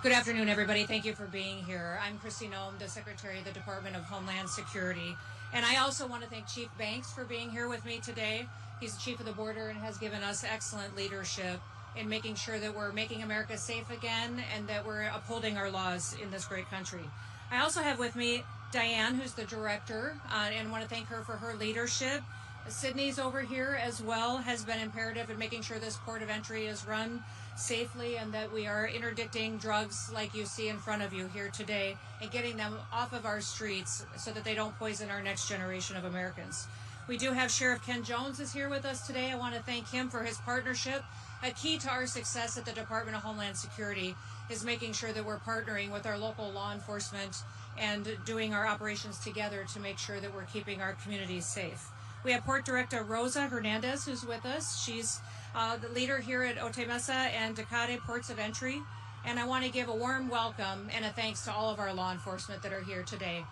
Good afternoon, everybody. Thank you for being here. I'm Kristi Noem, the Secretary of the Department of Homeland Security. And I also want to thank Chief Banks for being here with me today. He's the Chief of the Border and has given us excellent leadership in making sure that we're making America safe again and that we're upholding our laws in this great country. I also have with me Diane, who's the Director, and want to thank her for her leadership. Sydney's over here as well, has been imperative in making sure this port of entry is run safely and that we are interdicting drugs like you see in front of you here today and getting them off of our streets so that they don't poison our next generation of Americans. We do have Sheriff Ken Jones is here with us today. I want to thank him for his partnership. A key to our success at the Department of Homeland Security is making sure that we're partnering with our local law enforcement and doing our operations together to make sure that we're keeping our communities safe. We have Port Director Rosa Hernandez, who's with us. She's the leader here at Otay Mesa and Tecate Ports of Entry. And I want to give a warm welcome and a thanks to all of our law enforcement that are here today.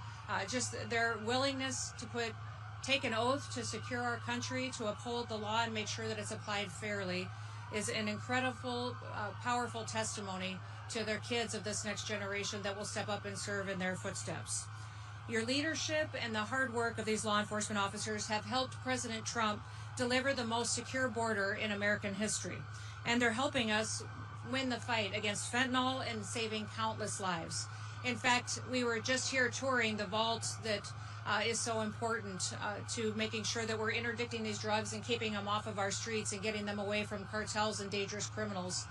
Just their willingness to take an oath to secure our country, to uphold the law and make sure that it's applied fairly is an incredible, powerful testimony to their kids of this next generation that will step up and serve in their footsteps. Your leadership and the hard work of these law enforcement officers have helped President Trump deliver the most secure border in American history. And they're helping us win the fight against fentanyl and saving countless lives. In fact, we were just here touring the vault that is so important to making sure that we're interdicting these drugs and keeping them off of our streets and getting them away from cartels and dangerous criminals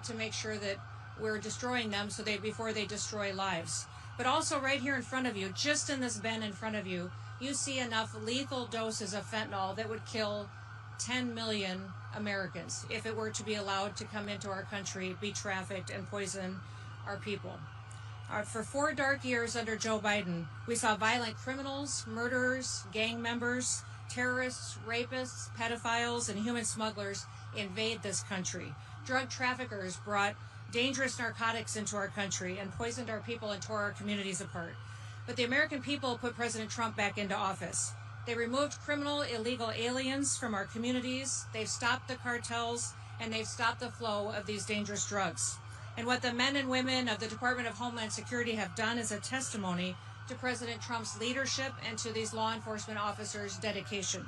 to make sure that we're destroying them before they destroy lives. But also right here in front of you, just in this bin in front of you, you see enough lethal doses of fentanyl that would kill 10 million Americans if it were to be allowed to come into our country, be trafficked, and poison our people. For 4 dark years under Joe Biden, we saw violent criminals, murderers, gang members, terrorists, rapists, pedophiles, and human smugglers invade this country. Drug traffickers brought dangerous narcotics into our country and poisoned our people and tore our communities apart. But the American people put President Trump back into office. They removed criminal, illegal aliens from our communities. They've stopped the cartels, and they've stopped the flow of these dangerous drugs. And what the men and women of the Department of Homeland Security have done is a testimony to President Trump's leadership and to these law enforcement officers' dedication.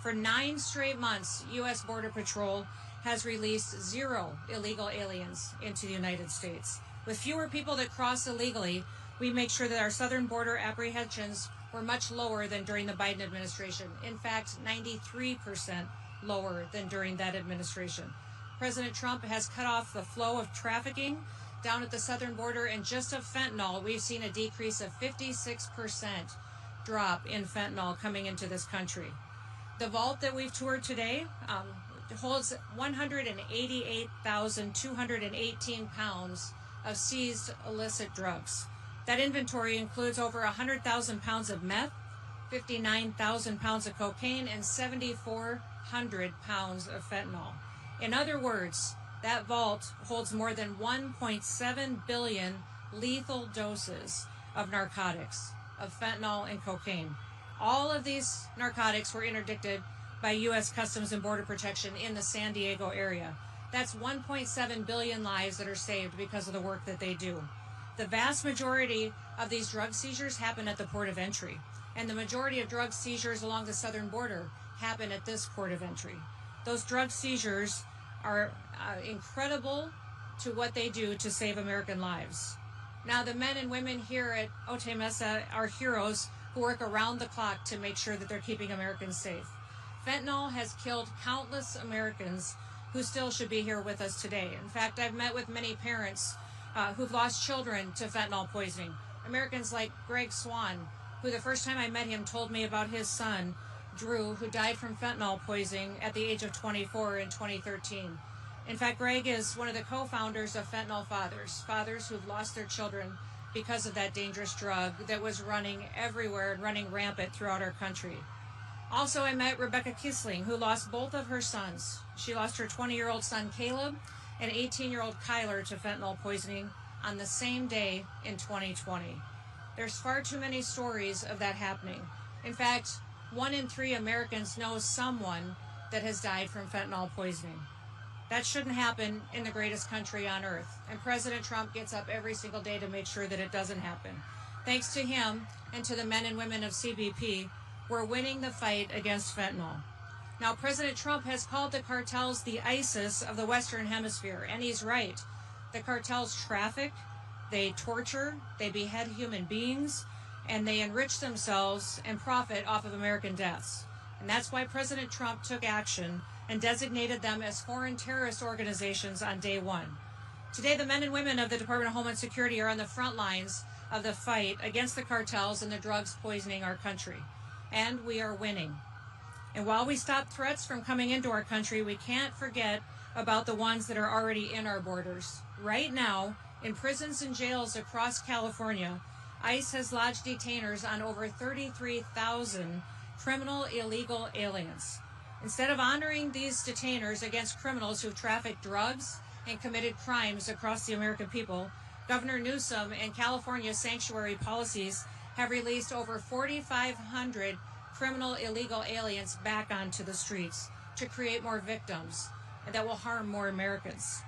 For 9 straight months, U.S. Border Patrol has released 0 illegal aliens into the United States. With fewer people that cross illegally, we make sure that our southern border apprehensions were much lower than during the Biden administration. In fact, 93% lower than during that administration. President Trump has cut off the flow of trafficking down at the southern border, and just of fentanyl, we've seen a decrease of 56% drop in fentanyl coming into this country. The vault that we've toured today holds 188,218 pounds of seized illicit drugs. That inventory includes over 100,000 pounds of meth, 59,000 pounds of cocaine, and 7,400 pounds of fentanyl. In other words, that vault holds more than 1.7 billion lethal doses of narcotics, of fentanyl and cocaine. All of these narcotics were interdicted by U.S. Customs and Border Protection in the San Diego area. That's 1.7 billion lives that are saved because of the work that they do. The vast majority of these drug seizures happen at the port of entry, and the majority of drug seizures along the southern border happen at this port of entry. Those drug seizures are incredible to what they do to save American lives. Now, the men and women here at Otay Mesa are heroes who work around the clock to make sure that they're keeping Americans safe. Fentanyl has killed countless Americans who still should be here with us today. In fact, I've met with many parents who've lost children to fentanyl poisoning. Americans like Greg Swan, who the first time I met him told me about his son, Drew, who died from fentanyl poisoning at the age of 24 in 2013. In fact, Greg is one of the co-founders of Fentanyl fathers who've lost their children because of that dangerous drug that was running everywhere and running rampant throughout our country. Also, I met Rebecca Kisling, who lost both of her sons. She lost her 20-year-old son, Caleb, and 18-year-old Kyler to fentanyl poisoning on the same day in 2020. There's far too many stories of that happening. In fact, 1 in 3 Americans know someone that has died from fentanyl poisoning. That shouldn't happen in the greatest country on earth. And President Trump gets up every single day to make sure that it doesn't happen. Thanks to him and to the men and women of CBP, we're winning the fight against fentanyl. Now, President Trump has called the cartels the ISIS of the Western Hemisphere, and he's right. The cartels traffic, they torture, they behead human beings, and they enrich themselves and profit off of American deaths. And that's why President Trump took action and designated them as foreign terrorist organizations on day one. Today, the men and women of the Department of Homeland Security are on the front lines of the fight against the cartels and the drugs poisoning our country. And we are winning. And while we stop threats from coming into our country, we can't forget about the ones that are already in our borders. Right now, in prisons and jails across California, ICE has lodged detainers on over 33,000 criminal illegal aliens. Instead of honoring these detainers against criminals who trafficked drugs and committed crimes across the American people, Governor Newsom and California's sanctuary policies have released over 4,500 criminal illegal aliens back onto the streets to create more victims that will harm more Americans.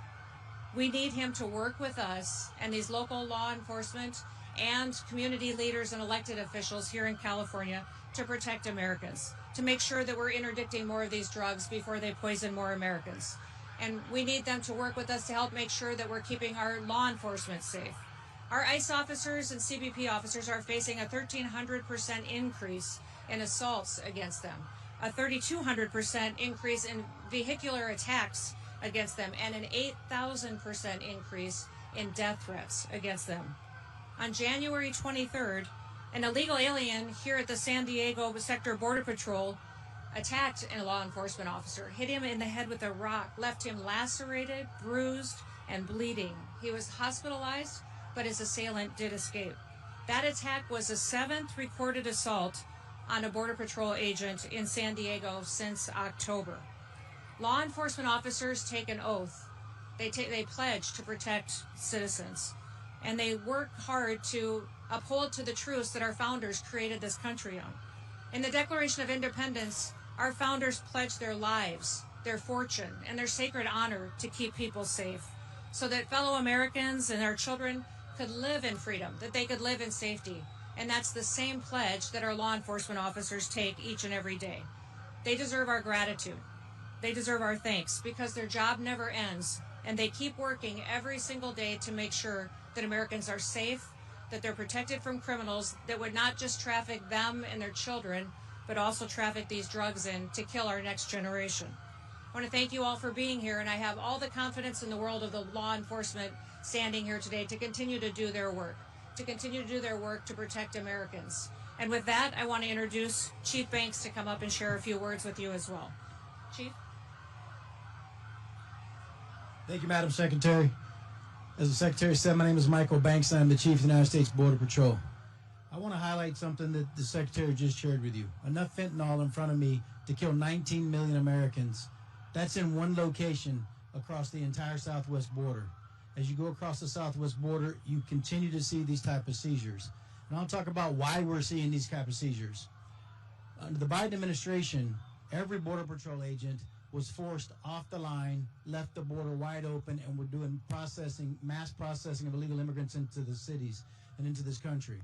We need him to work with us and these local law enforcement and community leaders and elected officials here in California to protect Americans, to make sure that we're interdicting more of these drugs before they poison more Americans. And we need them to work with us to help make sure that we're keeping our law enforcement safe. Our ICE officers and CBP officers are facing a 1,300% increase in assaults against them, a 3,200% increase in vehicular attacks against them, and an 8,000% increase in death threats against them. On January 23rd, an illegal alien here at the San Diego Sector Border Patrol attacked a law enforcement officer, hit him in the head with a rock, left him lacerated, bruised, and bleeding. He was hospitalized, but his assailant did escape. That attack was the 7th recorded assault on a Border Patrol agent in San Diego since October. Law enforcement officers take an oath. They pledge to protect citizens, and they work hard to uphold to the truths that our founders created this country on. In the Declaration of Independence, our founders pledged their lives, their fortune, and their sacred honor to keep people safe, so that fellow Americans and our children could live in freedom, that they could live in safety. And that's the same pledge that our law enforcement officers take each and every day. They deserve our gratitude. They deserve our thanks, because their job never ends, and they keep working every single day to make sure that Americans are safe, that they're protected from criminals that would not just traffic them and their children, but also traffic these drugs in to kill our next generation. I want to thank you all for being here, and I have all the confidence in the world of the law enforcement standing here today to continue to do their work, to protect Americans. And with that, I want to introduce Chief Banks to come up and share a few words with you as well. Chief? Thank you, Madam Secretary. As the Secretary said, my name is Michael Banks, and I'm the Chief of the United States Border Patrol. I want to highlight something that the Secretary just shared with you. Enough fentanyl in front of me to kill 19 million Americans. That's in one location across the entire southwest border. As you go across the southwest border, you continue to see these type of seizures. And I'll talk about why we're seeing these type of seizures. Under the Biden administration, every Border Patrol agent was forced off the line, left the border wide open, and we're doing mass processing of illegal immigrants into the cities and into this country.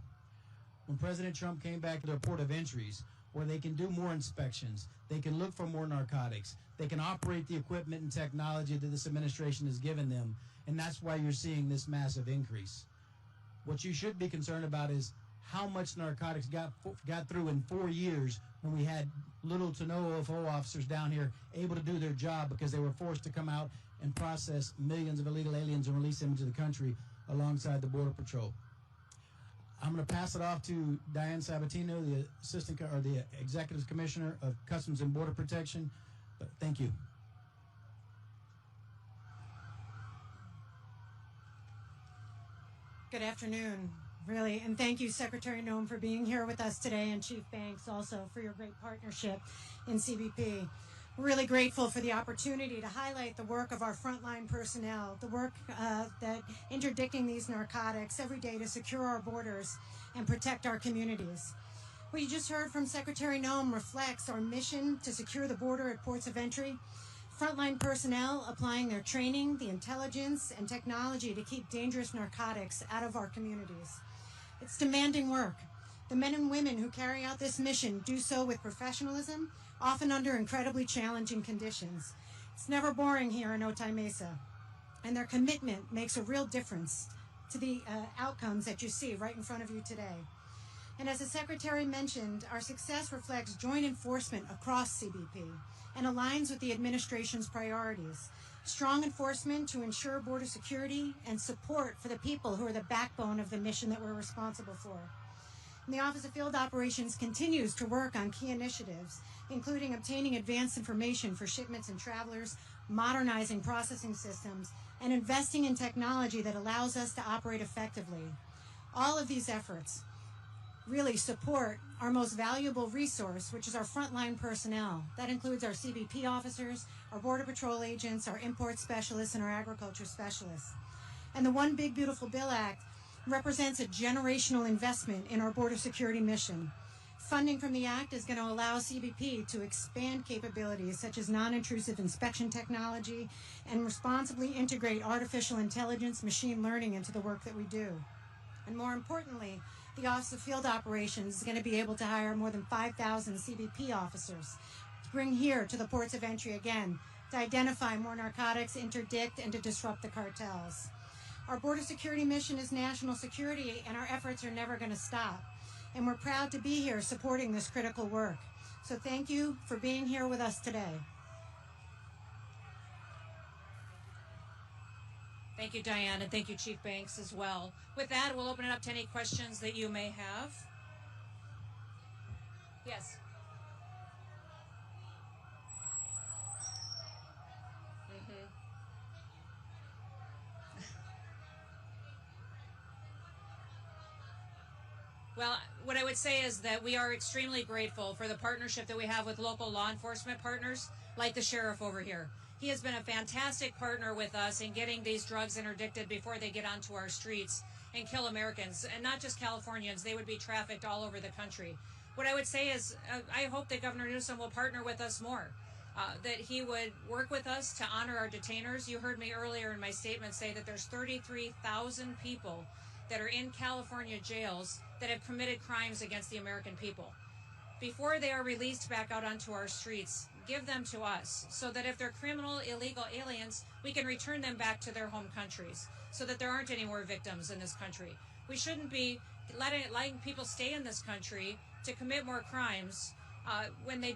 When President Trump came back to the port of entries, where they can do more inspections, they can look for more narcotics, they can operate the equipment and technology that this administration has given them, and that's why you're seeing this massive increase. What you should be concerned about is how much narcotics got through in 4 years when we had little to no OFO officers down here able to do their job because they were forced to come out and process millions of illegal aliens and release them into the country alongside the Border Patrol. I'm going to pass it off to Diane Sabatino, the Executive Commissioner of Customs and Border Protection. Thank you. Good afternoon, really, and thank you, Secretary Noem, for being here with us today, and Chief Banks also for your great partnership in CBP. We're really grateful for the opportunity to highlight the work of our frontline personnel, the work that interdicting these narcotics every day to secure our borders and protect our communities. What you just heard from Secretary Noem reflects our mission to secure the border at ports of entry, Frontline personnel applying their training, the intelligence, and technology to keep dangerous narcotics out of our communities. It's demanding work. The men and women who carry out this mission do so with professionalism, often under incredibly challenging conditions. It's never boring here in Otay Mesa, and their commitment makes a real difference to the outcomes that you see right in front of you today. And as the Secretary mentioned, our success reflects joint enforcement across CBP and aligns with the administration's priorities. Strong enforcement to ensure border security and support for the people who are the backbone of the mission that we're responsible for. And the Office of Field Operations continues to work on key initiatives, including obtaining advanced information for shipments and travelers, modernizing processing systems, and investing in technology that allows us to operate effectively. All of these efforts really support our most valuable resource, which is our frontline personnel. That includes our CBP officers, our Border Patrol agents, our import specialists, and our agriculture specialists. And the One Big Beautiful Bill Act represents a generational investment in our border security mission. Funding from the Act is going to allow CBP to expand capabilities such as non-intrusive inspection technology and responsibly integrate artificial intelligence, machine learning into the work that we do. And more importantly, the Office of Field Operations is going to be able to hire more than 5,000 CBP officers to bring here to the ports of entry again, to identify more narcotics, interdict, and to disrupt the cartels. Our border security mission is national security, and our efforts are never going to stop. And we're proud to be here supporting this critical work. So thank you for being here with us today. Thank you, Diane, and thank you, Chief Banks, as well. With that, we'll open it up to any questions that you may have. Yes. Well, what I would say is that we are extremely grateful for the partnership that we have with local law enforcement partners like the sheriff over here. He has been a fantastic partner with us in getting these drugs interdicted before they get onto our streets and kill Americans, and not just Californians. They would be trafficked all over the country. What I would say is I hope that Governor Newsom will partner with us more, that he would work with us to honor our detainers. You heard me earlier in my statement say that there's 33,000 people that are in California jails that have committed crimes against the American people. Before they are released back out onto our streets, give them to us so that if they're criminal, illegal aliens, we can return them back to their home countries so that there aren't any more victims in this country. We shouldn't be letting people stay in this country to commit more crimes when they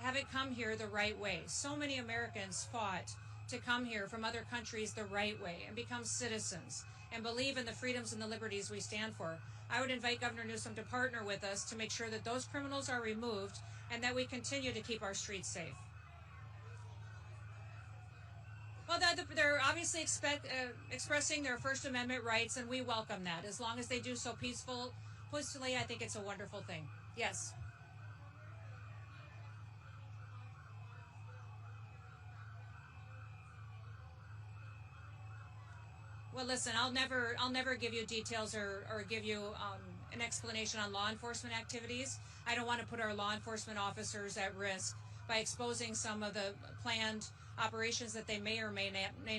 haven't come here the right way. So many Americans fought to come here from other countries the right way and become citizens and believe in the freedoms and the liberties we stand for. I would invite Governor Newsom to partner with us to make sure that those criminals are removed and that we continue to keep our streets safe. Well, they're obviously expressing their First Amendment rights, and we welcome that. As long as they do so peacefully, I think it's a wonderful thing. Yes. Well, listen, I'll never give you details or give you an explanation on law enforcement activities. I don't want to put our law enforcement officers at risk by exposing some of the planned operations that they may or may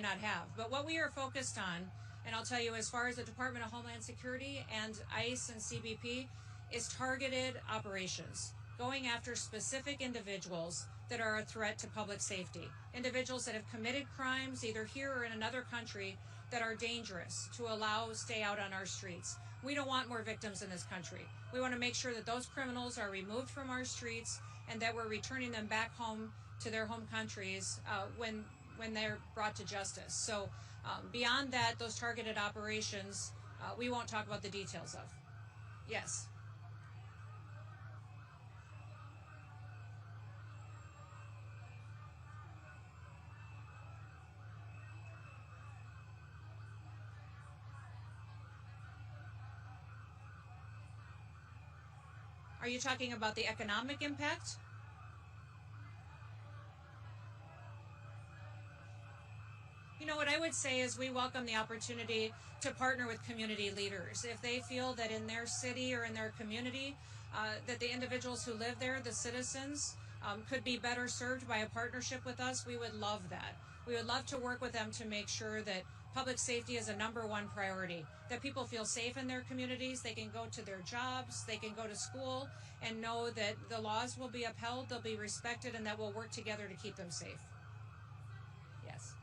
not have. But what we are focused on, and I'll tell you, as far as the Department of Homeland Security and ICE and CBP, is targeted operations, going after specific individuals that are a threat to public safety, individuals that have committed crimes either here or in another country that are dangerous to stay out on our streets. We don't want more victims in this country. We want to make sure that those criminals are removed from our streets and that we're returning them back home to their home countries when they're brought to justice. So beyond that, those targeted operations, we won't talk about the details of. Yes. Are you talking about the economic impact? You know, what I would say is we welcome the opportunity to partner with community leaders. If they feel that in their city or in their community, that the individuals who live there, the citizens, could be better served by a partnership with us, we would love that. We would love to work with them to make sure that public safety is a #1 priority, that people feel safe in their communities, they can go to their jobs, they can go to school, and know that the laws will be upheld, they'll be respected, and that we'll work together to keep them safe. Yes.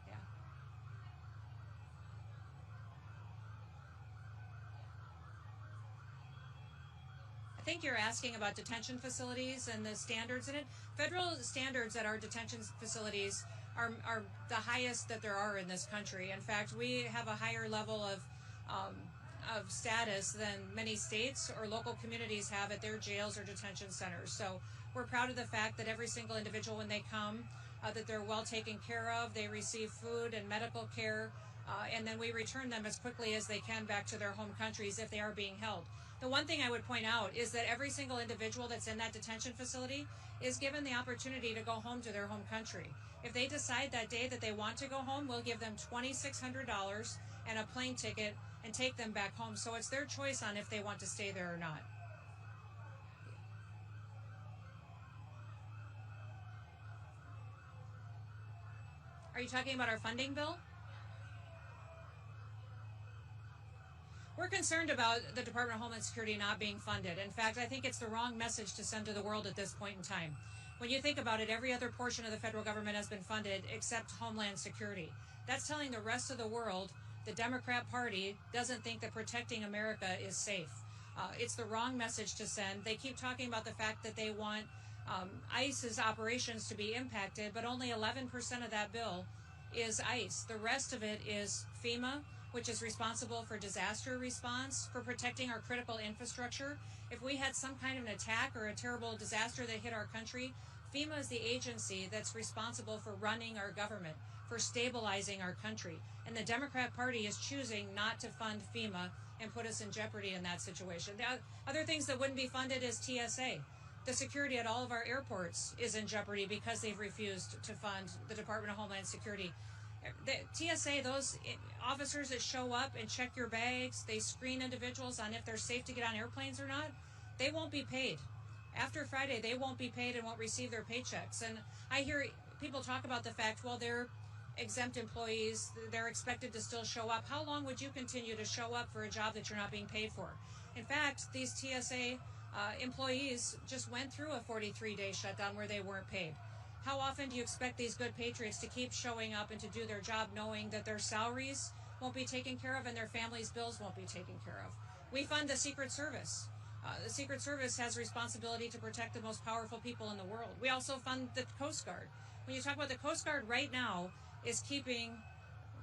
Yeah. I think you're asking about detention facilities and the standards in it. Federal standards at our detention facilities are the highest that there are in this country. In fact, we have a higher level of status than many states or local communities have at their jails or detention centers. So we're proud of the fact that every single individual, when they come, that they're well taken care of, they receive food and medical care, and then we return them as quickly as they can back to their home countries if they are being held. The one thing I would point out is that every single individual that's in that detention facility is given the opportunity to go home to their home country. If they decide that day that they want to go home, we'll give them $2,600 and a plane ticket and take them back home. So it's their choice on if they want to stay there or not. Are you talking about our funding bill? We're concerned about the Department of Homeland Security not being funded. In fact, I think it's the wrong message to send to the world at this point in time. When you think about it, every other portion of the federal government has been funded except Homeland Security. That's telling the rest of the world the Democrat Party doesn't think that protecting America is safe. It's the wrong message to send. They keep talking about the fact that they want ICE's operations to be impacted, but only 11% of that bill is ICE. The rest of it is FEMA, which is responsible for disaster response, for protecting our critical infrastructure. If we had some kind of an attack or a terrible disaster that hit our country, FEMA is the agency that's responsible for running our government, for stabilizing our country. And the Democrat Party is choosing not to fund FEMA and put us in jeopardy in that situation. The other things that wouldn't be funded is TSA. The security at all of our airports is in jeopardy because they've refused to fund the Department of Homeland Security. The TSA, those officers that show up and check your bags, they screen individuals on if they're safe to get on airplanes or not, they won't be paid. After Friday, they won't be paid and won't receive their paychecks. And I hear people talk about the fact, well, they're exempt employees, they're expected to still show up. How long would you continue to show up for a job that you're not being paid for? In fact, these TSA employees just went through a 43-day shutdown where they weren't paid. How often do you expect these good patriots to keep showing up and to do their job knowing that their salaries won't be taken care of and their families' bills won't be taken care of? We fund the Secret Service. The Secret Service has responsibility to protect the most powerful people in the world. We also fund the Coast Guard. When you talk about the Coast Guard right now is keeping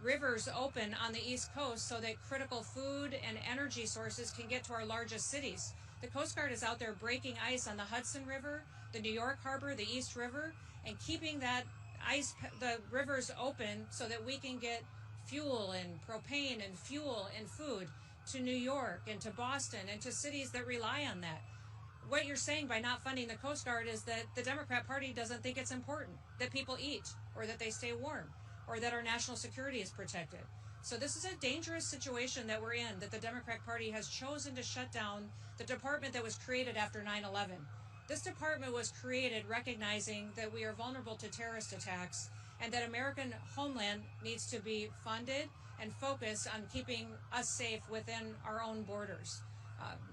rivers open on the East Coast so that critical food and energy sources can get to our largest cities. The Coast Guard is out there breaking ice on the Hudson River, the New York Harbor, the East River, and keeping that the rivers open so that we can get fuel and propane and fuel and food to New York and to Boston and to cities that rely on that. What you're saying by not funding the Coast Guard is that the Democrat Party doesn't think it's important that people eat or that they stay warm or that our national security is protected. So this is a dangerous situation that we're in, that the Democrat Party has chosen to shut down the department that was created after 9/11. This department was created recognizing that we are vulnerable to terrorist attacks and that American Homeland needs to be funded and focused on keeping us safe within our own borders.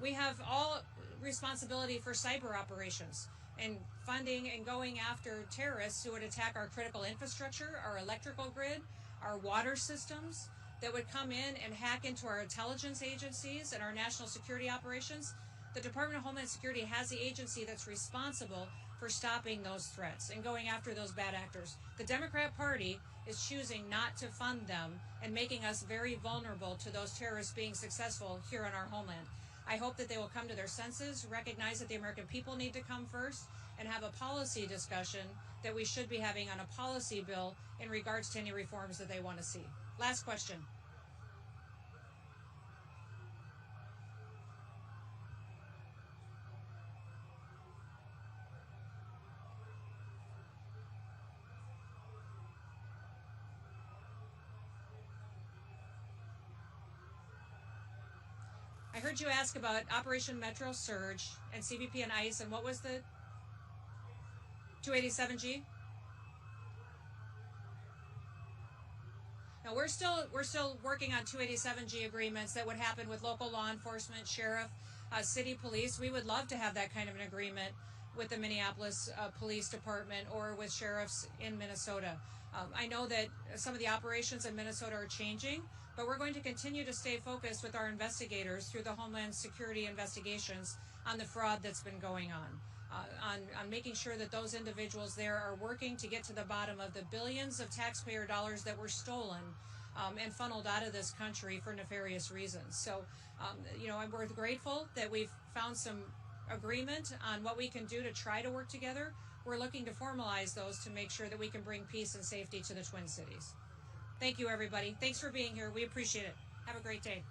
We have all responsibility for cyber operations and funding and going after terrorists who would attack our critical infrastructure, our electrical grid, our water systems, that would come in and hack into our intelligence agencies and our national security operations. The Department of Homeland Security has the agency that's responsible for stopping those threats and going after those bad actors. The Democrat Party is choosing not to fund them and making us very vulnerable to those terrorists being successful here in our homeland. I hope that they will come to their senses, recognize that the American people need to come first, and have a policy discussion that we should be having on a policy bill in regards to any reforms that they want to see. Last question. I heard you ask about Operation Metro Surge and CBP and ICE, and what was the 287G? No, we're still working on 287G agreements that would happen with local law enforcement, sheriff, city police. We would love to have that kind of an agreement with the Minneapolis Police Department or with sheriffs in Minnesota. I know that some of the operations in Minnesota are changing, but we're going to continue to stay focused with our investigators through the Homeland Security investigations on the fraud that's been going on making sure that those individuals there are working to get to the bottom of the billions of taxpayer dollars that were stolen and funneled out of this country for nefarious reasons. So, we're grateful that we've found some agreement on what we can do to try to work together. We're looking to formalize those to make sure that we can bring peace and safety to the Twin Cities. Thank you, everybody. Thanks for being here. We appreciate it. Have a great day.